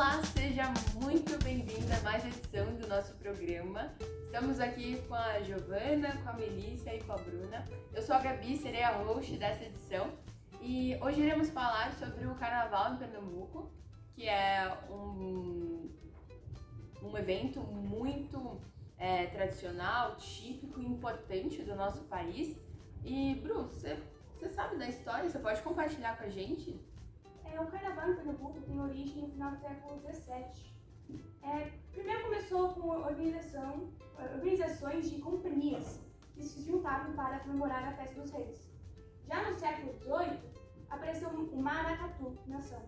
Olá, seja muito bem-vinda a mais uma edição do nosso programa. Estamos aqui com a Giovana, com a Melissa e com a Bruna. Eu sou a Gabi, serei a host dessa edição e hoje iremos falar sobre o Carnaval em Pernambuco, que é um evento muito tradicional, típico e importante do nosso país. E, Bru, você sabe da história? Você pode compartilhar com a gente? O Carnaval em Pernambuco tem origem no final do século XVII. Primeiro começou com organizações de companhias que se juntavam para comemorar a Festa dos Reis. Já no século XVIII, apareceu o Maracatu, nação,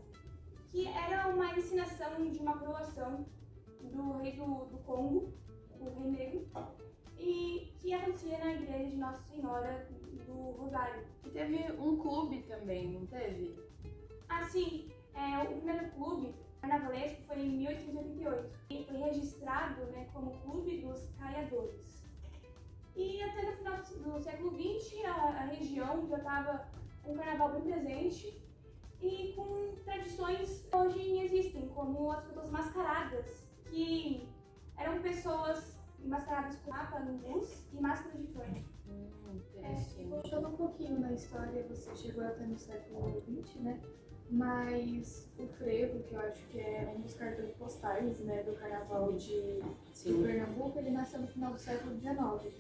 que era uma encenação de uma coroação do rei do Congo, o Rei Negro, e que acontecia na igreja de Nossa Senhora do Rosário. E teve um clube também, não teve? Assim, o primeiro clube carnavalesco foi em 1888 e foi registrado como Clube dos Caiadores. E até no final do século XX, a região já estava com o carnaval bem presente e com tradições que hoje existem, como as pessoas mascaradas, que eram pessoas mascaradas com capa, luz e máscara de fã. Voltando um pouquinho na história, você chegou até no século XX, né? Mas o frevo, que eu acho que é um dos cartões postais, né, do carnaval de Pernambuco, ele nasceu no final do século XIX.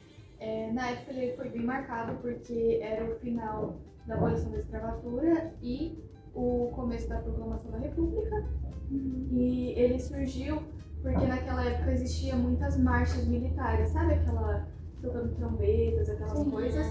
Na época ele foi bem marcado porque era o final da abolição da escravatura e o começo da proclamação da República. E ele surgiu porque naquela época existia muitas marchas militares, sabe aquela tocando trombetas, aquelas coisas,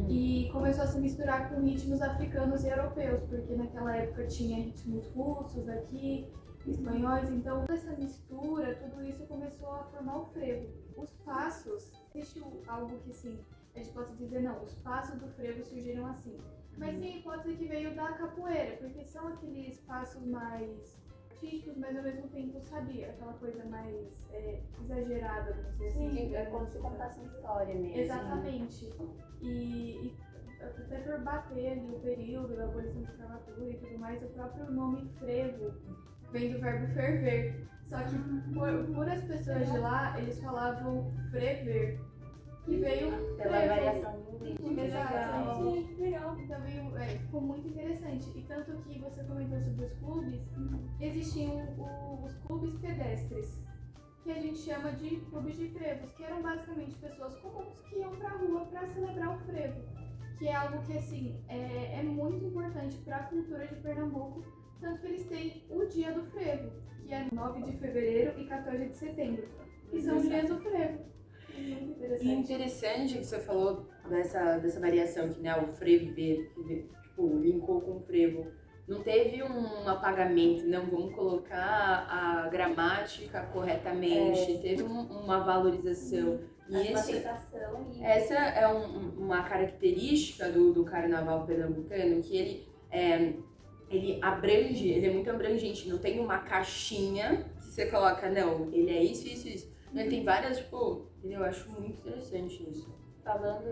e começou a se misturar com ritmos africanos e europeus, porque naquela época tinha ritmos russos aqui, espanhóis, então essa mistura, tudo isso começou a formar o frevo. Os passos, existe algo que sim, a gente pode dizer não, os passos do frevo surgiram assim, mas tem a hipótese que veio da capoeira, porque são aqueles passos mais artísticos, mas ao mesmo tempo, sabe, aquela coisa mais exagerada, vamos dizer assim. Sim, é como se contasse uma história mesmo. Exatamente. E até por bater ali o período da abolição da escravatura e tudo mais, o próprio nome frevo vem do verbo ferver. Só que por as pessoas de lá, eles falavam frever, que veio pela frevo. variação linguística. Exato. Sim, legal. Então ficou muito interessante. E tanto que você comentou sobre os clubes, existiam os clubes pedestres, que a gente chama de clubes de frevos, que eram basicamente pessoas comuns que iam pra rua para celebrar o frevo, que é algo que assim é muito importante para a cultura de Pernambuco, tanto que eles têm o dia do frevo, que é 9 de fevereiro e 14 de setembro, que são os dias do frevo. Muito interessante. E interessante que você falou dessa variação que, né, o frever, que tipo, linkou com o frevo. Não teve um apagamento, não, vamos colocar a gramática corretamente, teve uma valorização. E essa é uma característica do carnaval pernambucano, que ele abrange, ele é muito abrangente, não tem uma caixinha que você coloca, não, ele é isso, isso, isso. Ele tem várias, eu acho muito interessante isso. Falando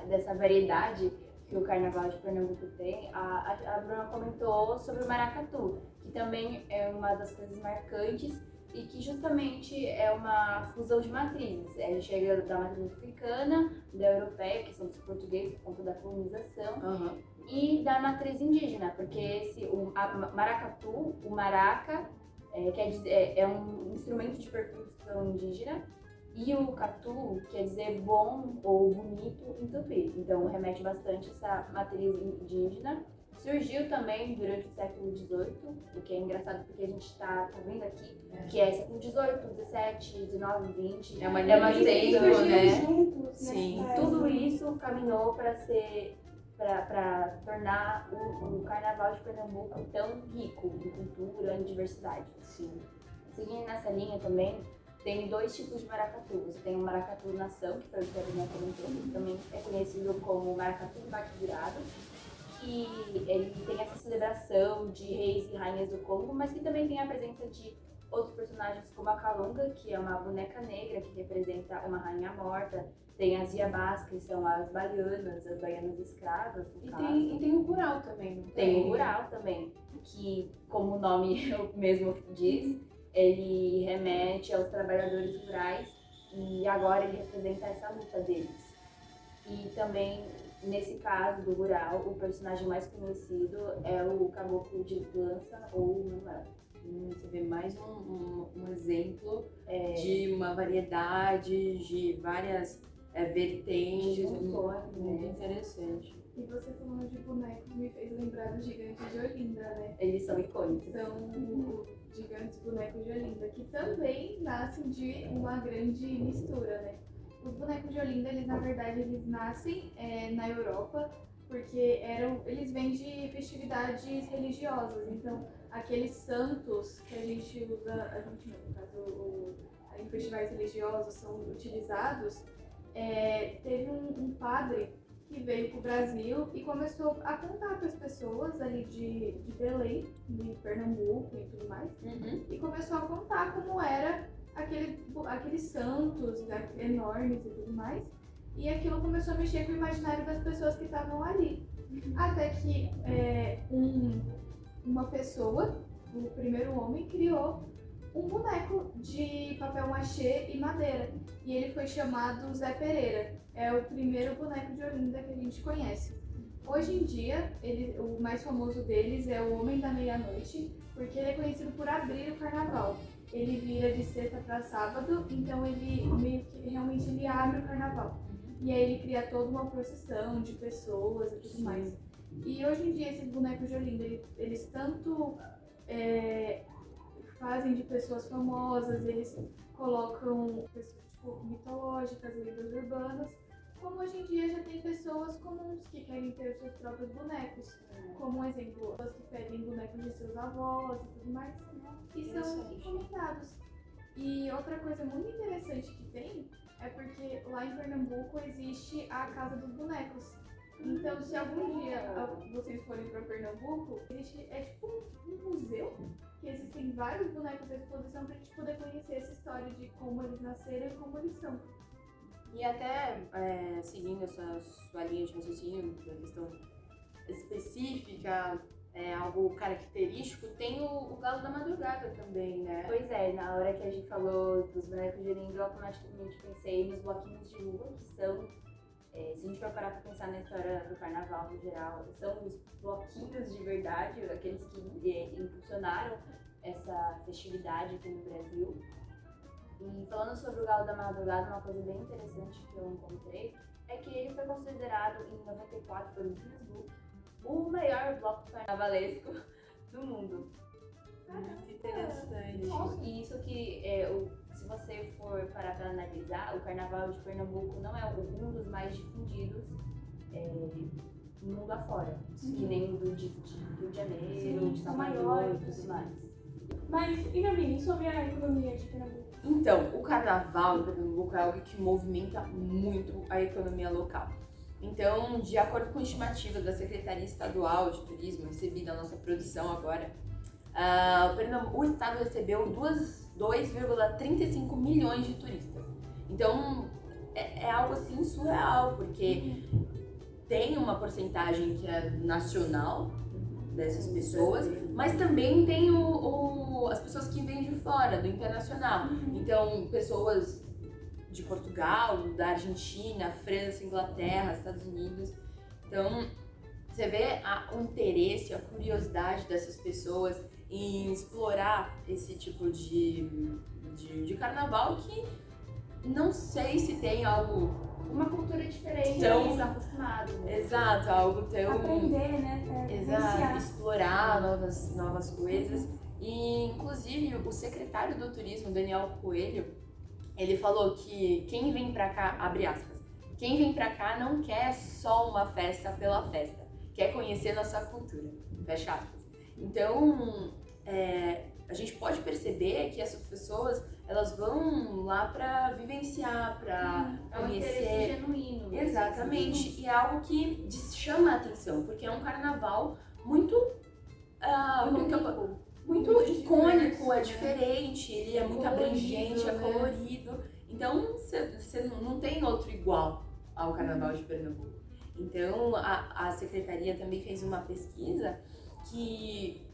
dessa variedade que o Carnaval de Pernambuco tem, a Bruna comentou sobre o maracatu, que também é uma das coisas marcantes e que justamente é uma fusão de matrizes. Ele chega da matriz africana, da europeia, que são dos portugueses por conta da colonização, e da matriz indígena, porque o maracatu, o maraca, quer dizer, é um instrumento de percussão indígena, e o catu quer dizer bom ou bonito em tupi, então remete bastante a essa matriz indígena. Surgiu também durante o século XVIII, o que é engraçado porque a gente tá vendo aqui que é século XVIII, XVII, XIX, XX. É uma linha de tempo, né? Juntos, Sim. né? Tudo isso caminhou para tornar o Carnaval de Pernambuco tão rico em cultura e diversidade. Sim. Seguindo nessa linha também, tem dois tipos de maracatu. Você tem o maracatu nação, que foi o que a Bruna comentou, que também é conhecido como maracatu bate-virado, que ele tem essa celebração de reis e rainhas do Congo, mas que também tem a presença de outros personagens como a Calunga, que é uma boneca negra que representa uma rainha morta. Tem as iabás, que são as baianas escravas, no caso. E tem o rural também, não Tem o rural também, que, como o nome mesmo diz, ele remete aos trabalhadores rurais e agora ele representa essa luta deles. E também, nesse caso do rural, o personagem mais conhecido é o Caboclo de Lança ou Manuel. Você vê mais um exemplo de uma variedade, de várias vertentes, muito interessante. E você falando de bonecos me fez lembrar do Gigante de Olinda, né? Eles são icônicos. São os gigantes bonecos de Olinda, que também nascem de uma grande mistura, né? Os bonecos de Olinda, eles na verdade, eles nascem na Europa, porque eles vêm de festividades religiosas. Então, aqueles santos que a gente usa, no caso, em festivais religiosos são utilizados, teve um padre que veio para o Brasil e começou a contar para as pessoas ali de Belém, de Pernambuco e tudo mais, e começou a contar como era aqueles santos, né, enormes e tudo mais, e aquilo começou a mexer com o imaginário das pessoas que estavam ali. Até que uma pessoa, o primeiro homem, criou um boneco de papel machê e madeira, e ele foi chamado Zé Pereira. É o primeiro boneco de Olinda que a gente conhece. Hoje em dia, o mais famoso deles é o Homem da Meia-Noite, porque ele é conhecido por abrir o carnaval. Ele vira de sexta para sábado, então ele meio que realmente ele abre o carnaval. E aí ele cria toda uma procissão de pessoas e tudo mais. E hoje em dia esses bonecos de Olinda, eles tanto fazem de pessoas famosas, eles colocam pessoas mitológicas, lendas urbanas, como hoje em dia já tem pessoas comuns que querem ter os seus próprios bonecos, como um exemplo, pessoas que pedem bonecos de seus avós e tudo mais, e são encomendados. E outra coisa muito interessante que tem é porque lá em Pernambuco existe a Casa dos Bonecos. Então, se algum dia vocês forem para Pernambuco, é tipo um museu, que existem vários bonecos à exposição para a gente poder conhecer essa história de como eles nasceram e como eles são. E até seguindo essa sua linha de raciocínio, da questão específica, algo característico, tem o Galo da Madrugada também, né? Pois é, na hora que a gente falou dos bonecos de Olinda, eu automaticamente pensei nos bloquinhos de rua, que são, se a gente for parar pra pensar na história do carnaval no geral, são os bloquinhos de verdade, aqueles que impulsionaram essa festividade aqui no Brasil. E falando sobre o Galo da Madrugada, uma coisa bem interessante que eu encontrei é que ele foi considerado em 94 pelo Guinness Book o maior bloco carnavalesco do mundo. Muito interessante. E isso que, se você for parar para analisar, o Carnaval de Pernambuco não é um dos mais difundidos no mundo afora. Que nem o do Rio de Janeiro, de Salvador e tudo mais. Mas, e Gabi, sobre a economia de Pernambuco? Então, o carnaval de Pernambuco é algo que movimenta muito a economia local. Então, de acordo com estimativas da Secretaria Estadual de Turismo, recebida a nossa produção agora, o estado recebeu 2,35 milhões de turistas. Então, é algo assim surreal, porque tem uma porcentagem que é nacional dessas pessoas, mas também tem as pessoas que vêm de fora, do internacional. Então, pessoas de Portugal, da Argentina, França, Inglaterra, Estados Unidos. Então, você vê o interesse, a curiosidade dessas pessoas em explorar esse tipo de carnaval que não sei se tem algo... Uma cultura diferente, tão... eles estão acostumados. Né? Exato, algo tão... Aprender, né? Exato, explorar novas coisas. E, inclusive, o secretário do Turismo, Daniel Coelho, ele falou que quem vem pra cá, abre aspas, quem vem pra cá não quer só uma festa pela festa, quer conhecer nossa cultura, fecha aspas. Então, a gente pode perceber que essas pessoas, elas vão lá pra vivenciar, pra conhecer. É um interesse genuíno. Exatamente, e é algo que chama a atenção, porque é um carnaval muito icônico, é diferente, ele é muito abrangente, é colorido. Então, você não tem outro igual ao Carnaval de Pernambuco. Então, a secretaria também fez uma pesquisa que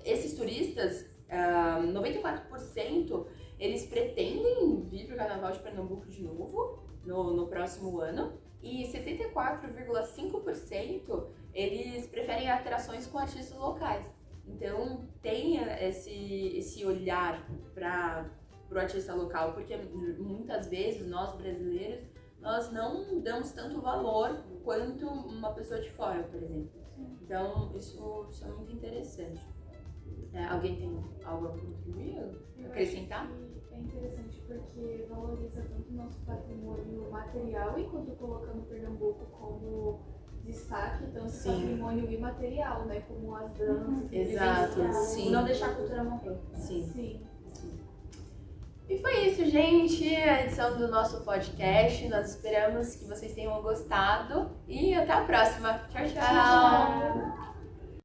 esses turistas, 94% eles pretendem vir para o Carnaval de Pernambuco de novo no próximo ano e 74,5% eles preferem atrações com artistas locais. Então tem esse olhar para o artista local, porque muitas vezes nós brasileiros nós não damos tanto valor quanto uma pessoa de fora, por exemplo. Então isso é muito interessante. Alguém tem algo a contribuir, acrescentar? É interessante porque valoriza tanto o nosso patrimônio material, enquanto colocando Pernambuco como destaque, tanto patrimônio imaterial, né? Como as danças. Exato, sim. Não deixar a cultura morrer. Sim. E foi isso, gente, a edição do nosso podcast. Nós esperamos que vocês tenham gostado e até a próxima. Tchau, tchau!